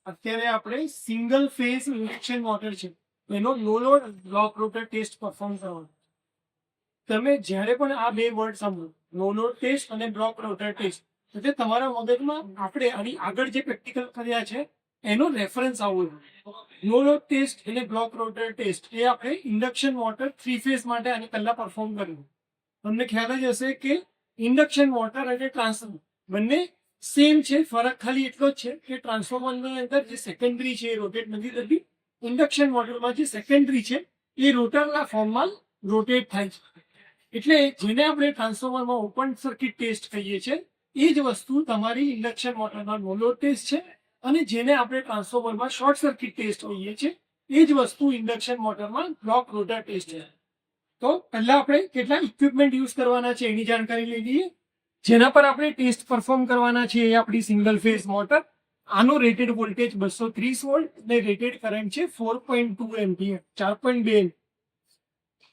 અત્યારે આપણે single phase induction motor છે એનો no load block rotor test perform કરવાનો. તમે જ્યારે પણ આ બે વર્ડ સાંભળો, નો લોડ ટેસ્ટ અને બ્લોક રોટર ટેસ્ટ, એટલે તમારા મગજમાં આપણે આની આગળ જે પ્રેક્ટિકલ કર્યા છે એનો રેફરન્સ આવવો જોઈએ. નો લોડ ટેસ્ટ અને બ્લોક રોટર ટેસ્ટ એ આપણે ઇન્ડક્શન મોટર 3 ફેઝ માટે આની પહેલા પરફોર્મ કર્યું. તમને ખ્યાલ જ હશે કે ઇન્ડક્શન મોટર અને ટ્રાન્સફોર્મર બંને સેમ છે. ફરક ખાલી એટલો જ છે કે ટ્રાન્સફોર્મરની અંદર જે સેકન્ડરી છે એ રોટેટ નથી થતી. ઇન્ડક્શન મોટરમાં જે સેકન્ડરી છે એ રોટરના ફોર્મમાં રોટેટ થાય છે. એટલે જેને આપણે ટ્રાન્સફોર્મરમાં ઓપન સર્કિટ ટેસ્ટ કહીએ છીએ એ જ વસ્તુ તમારી ઇન્ડક્શન મોટરમાં નો લોડ ટેસ્ટ છે. અને જેને આપણે ટ્રાન્સફોર્મરમાં શોર્ટ સર્કિટ ટેસ્ટ કહીએ છીએ એ જ વસ્તુ ઇન્ડક્શન મોટરમાં બ્લોક રોટર ટેસ્ટ છે. તો પહેલા આપણે કેટલા ઇક્વિપમેન્ટ યુઝ કરવાના છે એની જાણકારી લઈ લઈએ. જેના પર આપણે ટેસ્ટ પરફોર્મ કરવાના છે એ આપણી સિંગલ ફેઝ મોટર. આનો રેટેડ વોલ્ટેજ 230 વોલ્ટ અને રેટેડ કરંટ છે 4.2 એમ્પિયર, 4.2.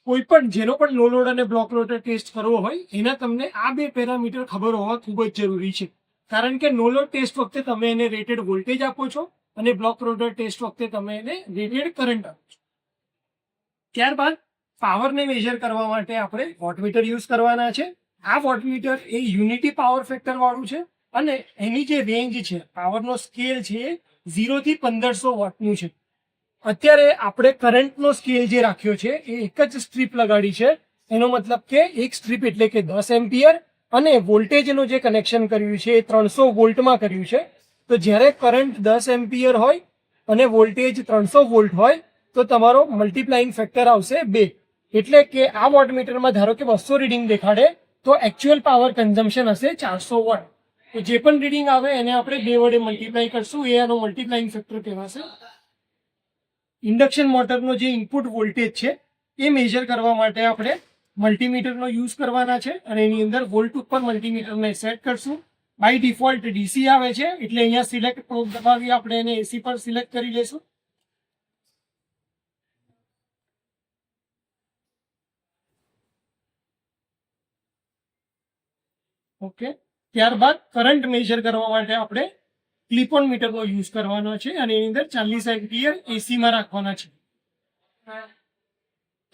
કોઈ પણ જેનો પણ નો લોડ અને બ્લોક રોટર ટેસ્ટ કરવો હોય એના તમને આ બે પેરામીટર ખબર હોવા ખૂબ જ જરૂરી છે. કારણ કે નો લોડ ટેસ્ટ વખતે તમે એને રેટેડ વોલ્ટેજ આપો છો અને બ્લોક રોટર ટેસ્ટ વખતે તમે એને રેટેડ કરંટ આપો છો. ત્યારબાદ પાવરને મેજર કરવા માટે આપણે વોટમીટર યુઝ કરવાના છે. આ વોટમીટર એ યુનિટી પાવર ફેક્ટર વાળું છે અને એની જે રેન્જ છે, પાવરનો સ્કેલ છે એ 0 થી 1500 વોટનું છે. અત્યારે આપણે કરંટનો સ્કેલ જે રાખ્યો છે એ એક જ સ્ટ્રીપ લગાડી છે. એનો મતલબ કે એક સ્ટ્રીપ એટલે કે 10 એમ્પિયર અને વોલ્ટેજનું જે કનેક્શન કર્યું છે એ 300 વોલ્ટમાં કર્યું છે. તો જ્યારે કરંટ 10 એમ્પિયર હોય અને વોલ્ટેજ 300 વોલ્ટ હોય તો તમારો મલ્ટીપ્લાઇંગ ફેક્ટર આવશે 2. એટલે કે આ વોટમીટરમાં ધારો કે 200 રીડિંગ દેખાડે તો એકચ્યુઅલ પાવર કન્ઝમ્પશન હશે 400 વોટ. તો જે પણ રીડિંગ આવે એને આપણે 2 વડે મલ્ટીપ્લાય કરશું, એ આનો મલ્ટીપ્લાઇંગ ફેક્ટર કહેવાશે. ઇન્ડક્શન મોટરનો જે ઇનપુટ વોલ્ટેજ છે એ મેજર કરવા માટે આપણે મલ્ટીમીટરનો યુઝ કરવાના છે અને એની અંદર વોલ્ટ ઉપર મલ્ટીમીટરને સેટ કરશું. બાય ડિફોલ્ટ ડીસી આવે છે એટલે અહીંયા સિલેક્ટ પ્રોબ દબાવી આપણે એને એસી પર સિલેક્ટ કરી લેશું. ઓકે, ત્યારબાદ કરંટ મેજર કરવા માટે આપણે ક્લિપ ઓન મીટરનો યુઝ કરવાનો છે અને એની અંદર 40 એમ્પિયર એસીમાં રાખવાના છે.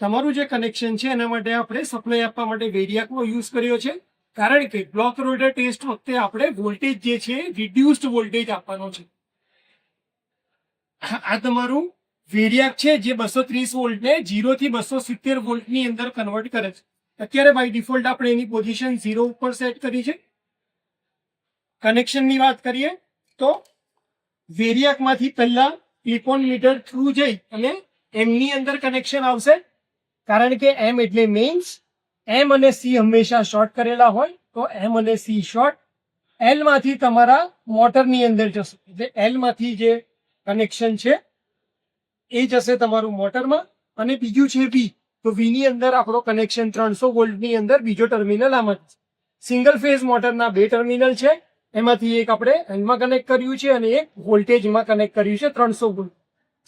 તમારું જે કનેક્શન છે એના માટે આપણે સપ્લાય આપવા માટે વેરિયાકનો યુઝ કર્યો છે. કારણ કે બ્લોક રોટર ટેસ્ટ વખતે આપણે વોલ્ટેજ જે છે રિડ્યુસ્ડ વોલ્ટેજ આપવાનો છે. આ તમારું વેરિયાક છે જે 230 વોલ્ટને 0 થી 270 વોલ્ટની અંદર કન્વર્ટ કરે છે. અત્યારે બાય ડિફોલ્ટ આપણે એની પોઝિશન 0 ઉપર સેટ કરી છે. કનેક્શનની વાત કરીએ તો વેરિયાકમાંથી પહેલા ક્લિપ ઓન મીટર થ્રુ જઈ અને એમની અંદર કનેક્શન આવશે. કારણ કે એમ એટલે મેઇન્સ. એમ અને સી હંમેશા શોર્ટ કરેલા હોય તો એમ અને સી શોર્ટ. એલ માંથી તમારા મોટરની અંદર જશે એટલે એલ માંથી જે કનેક્શન છે એ જશે તમારું મોટરમાં. અને બીજું છે વી, તો વી ની અંદર આપણો કનેક્શન 300 વોલ્ટની અંદર બીજો ટર્મિનલ આમાં છે. સિંગલ ફેઝ મોટરના 2 ટર્મિનલ છે, એમાંથી એક આપણે એલમાં કનેક્ટ કર્યું છે અને એક વોલ્ટેજમાં કનેક્ટ કર્યું છે 300 વોલ્ટ.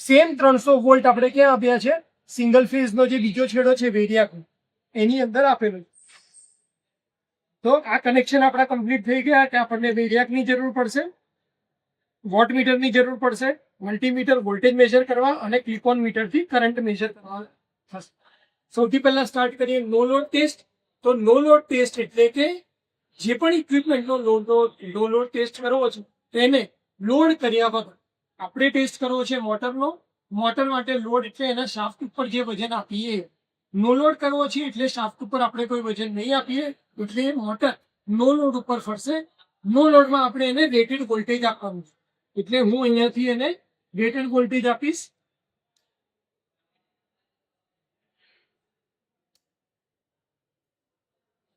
સેમ 300 વોલ્ટ આપણે ક્યાં આપ્યા છે? સિંગલ ફેઝનો જે બીજો છેડો છે વેરિયાક એની અંદર આપેલો છે. તો આ કનેક્શન આપણા કમ્પ્લીટ થઈ ગયા કે આપણને વેરિયાકની જરૂર પડશે, વોટમીટરની જરૂર પડશે, મલ્ટીમીટર વોલ્ટેજ મેજર કરવા અને ક્લિપ ઓન મીટરથી કરંટ મેજર કરવા થશે. સૌથી પહેલા સ્ટાર્ટ કરીએ નો લોડ ટેસ્ટ. તો નો લોડ ટેસ્ટ એટલે કે જે પણ ઇક્વિપમેન્ટનો નો લોડ ટેસ્ટ કરવો છે તેને લોડ કર્યા વગર આપણે ટેસ્ટ કરવો છે મોટરનો. મોટર માટે લોડ એટલે એના શાફ્ટ ઉપર જે વજન આપીએ. નો લોડ કરવો છે એટલે શાફ્ટ ઉપર આપણે કોઈ વજન નહીં આપીએ એટલે મોટર નો લોડ ઉપર ફરશે. નો લોડમાં આપણે એને રેટેડ વોલ્ટેજ આપવાનું છે એટલે હું અહીંયાથી એને રેટેડ વોલ્ટેજ આપીશ.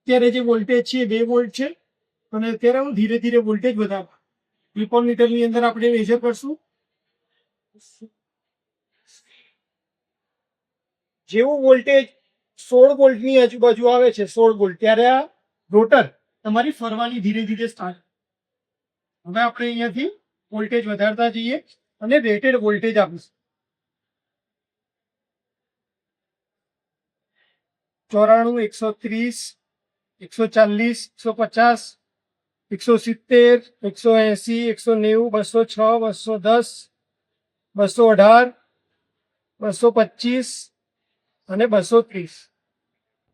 અત્યારે જે વોલ્ટેજ છે 2 વોલ્ટ છે અને અત્યારે હું ધીરે ધીરે વોલ્ટેજ વધારવા ક્લિપ ઓન મીટરની અંદર આપણે મેજર કરશું. જેવું વોલ્ટેજ 16 વોલ્ટની આજુબાજુ આવે છે, 16 વોલ્ટ, ત્યારે આ રોટર તમારી ફરવાની ધીરે ધીરે સ્ટાર્ટ. હવે આપણે અહીંયાથી વોલ્ટેજ વધારતા જઈએ અને રેટેડ વોલ્ટેજ આપીશું. 94, 130, 140, 150, 170, 180, 190, 206, 210, 218, 225 અને 230.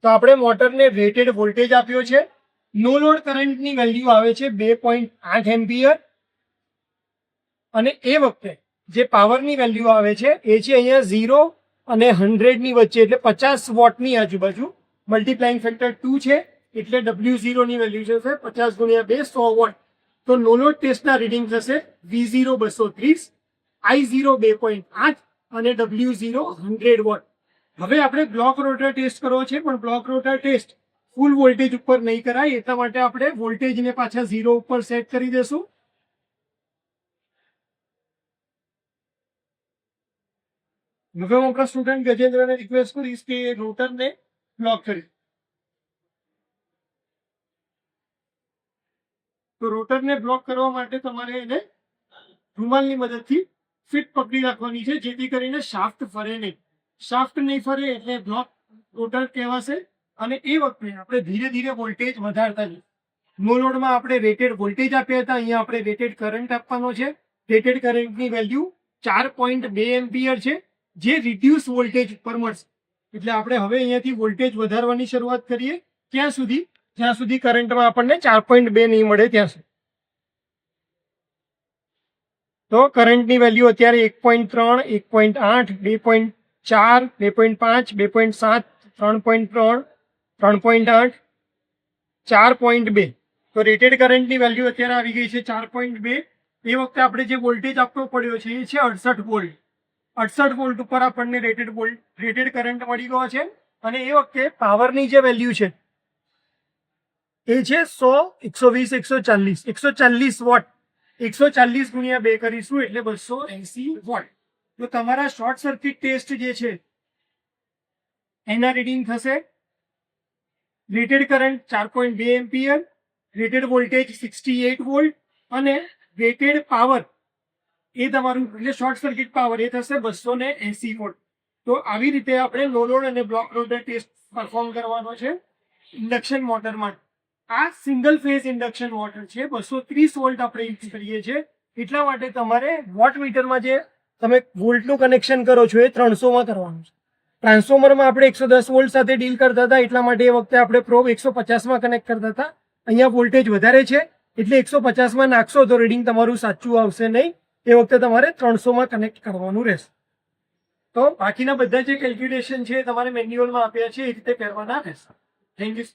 તો આપણે મોટરને રેટેડ વોલ્ટેજ આપ્યો છે. નો લોડ કરંટની વેલ્યુ આવે છે 2.8 એમ્પિયર અને એ વખતે જે પાવરની વેલ્યુ આવે છે એ છે અહીંયા 0 અને 100 ની વચ્ચે, એટલે 50 વોટની આજુબાજુ. મલ્ટીપ્લાઇંગ ફેક્ટર 2 છે એટલે W0 ની વેલ્યુ છે 50 ગુણ્યા 2 100 વોટ. તો નો લોડ ટેસ્ટના રીડિંગ થશે V0 230, I0 2.8 અને W0 100 વોટ. હવે આપણે બ્લોક રોટર ટેસ્ટ કરવો છે, પણ બ્લોક રોટર ટેસ્ટ ફૂલ વોલ્ટેજ ઉપર નહીં કરાય, એટલા માટે આપણે વોલ્ટેજને પાછા 0 ઉપર સેટ કરી દેશું. હવે હું આપણા સ્ટુડન્ટ ગજેન્દ્રને રિક્વેસ્ટ કરીશ કે રોટરને બ્લોક કરી. તો રોટરને બ્લોક કરવા માટે તમારે એને રૂમાલની મદદથી ફિટ પકડી રાખવાની છે, જેથી કરીને શાફ્ટ ફરે નહીં. શાફ્ટ નહીં ફરે એટલે બ્લોક રોટર કહેવાશે. અને એ વખતે આપણે ધીરે ધીરે વોલ્ટેજ વધારતા જઈએ. નો લોડમાં આપણે રેટેડ વોલ્ટેજ આપ્યા હતા, અહીંયા આપણે રેટેડ કરંટ આપવાનો છે. રેટેડ કરંટની વેલ્યુ 4.2 એમ્પિયર છે, જે રિડ્યુસ વોલ્ટેજ ઉપર મળશે. એટલે આપણે હવે અહીંયાથી વોલ્ટેજ વધારવાની શરૂઆત કરીએ જ્યાં સુધી કરંટમાં આપણને 4.2 નહીં મળે ત્યાં સુધી. તો કરંટની વેલ્યુ અત્યારે 1.3, 1.8, 2.4, 2.5, 2.7, 3.3, 3.8, 4.2. તો રેટેડ કરંટની વેલ્યુ અત્યારે આવી ગઈ છે 4.2. એ વખતે આપણે જે વોલ્ટેજ આપવો પડ્યો છે એ છે 68 વોલ્ટ. 68 વોલ્ટ ઉપર આપણને રેટેડ કરંટ મળી ગયો છે. અને એ વખતે પાવરની જે વેલ્યુ છે એ છે 100, 120, 140 વોટ. 140 ગુણ્યા 2 કરીશું એટલે 280 વોટ. તો તમારા શોર્ટ સર્કિટ ટેસ્ટ જે છે એના રીડિંગ થશે rated current 4.2 ampere, rated voltage 68 volt અને રેટેડ પાવર એ તમારું એટલે શોર્ટ સર્કિટ પાવર એ થશે 280 વોટ. તો આવી રીતે આપણે નો લોડ અને બ્લોક રોટર ટેસ્ટ પરફોર્મ કરવાનો છે ઇન્ડક્શન મોટર માટે. આ સિંગલ ફેઝ ઇન્ડક્શન મોટર છે, 230 વોલ્ટ આપણે યુઝ કરીએ છીએ. એટલા માટે તમારે વોટ મીટરમાં જે તમે વોલ્ટનું કનેક્શન કરો છો એ 300માં કરવાનું છે. ટ્રાન્સફોર્મરમાં આપણે 110 વોલ્ટ સાથે ડીલ કરતા હતા, એટલા માટે એ વખતે આપણે પ્રોબ 150માં કનેક્ટ કરતા હતા. અહીંયા વોલ્ટેજ વધારે છે એટલે 150માં નાખશો તો રીડિંગ તમારું સાચું આવશે નહીં. એ વખતે તમારે 300માં કનેક્ટ કરવાનું રહેશે. તો બાકીના બધા જે કેલ્ક્યુલેશન છે તમારે મેન્યુઅલમાં આપ્યા છે એ રીતે કરવાના રહેશે. Thank you.